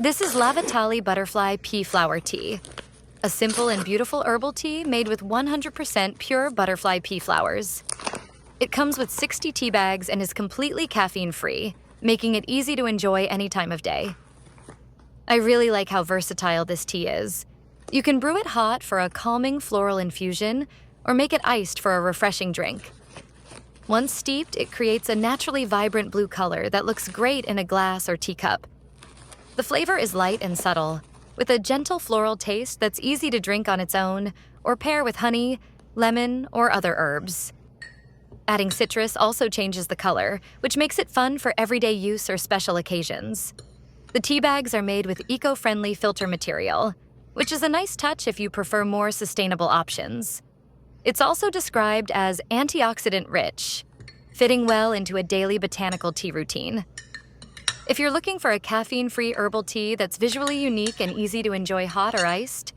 This is Lavatale Butterfly Pea Flower Tea, a simple and beautiful herbal tea made with 100% pure butterfly pea flowers. It comes with 60 tea bags and is completely caffeine-free, making it easy to enjoy any time of day. I really like how versatile this tea is. You can brew it hot for a calming floral infusion or make it iced for a refreshing drink. Once steeped, it creates a naturally vibrant blue color that looks great in a glass or teacup. The flavor is light and subtle, with a gentle floral taste that's easy to drink on its own or pair with honey, lemon, or other herbs. Adding citrus also changes the color, which makes it fun for everyday use or special occasions. The tea bags are made with eco-friendly filter material, which is a nice touch if you prefer more sustainable options. It's also described as antioxidant-rich, fitting well into a daily botanical tea routine. If you're looking for a caffeine-free herbal tea that's visually unique and easy to enjoy hot or iced,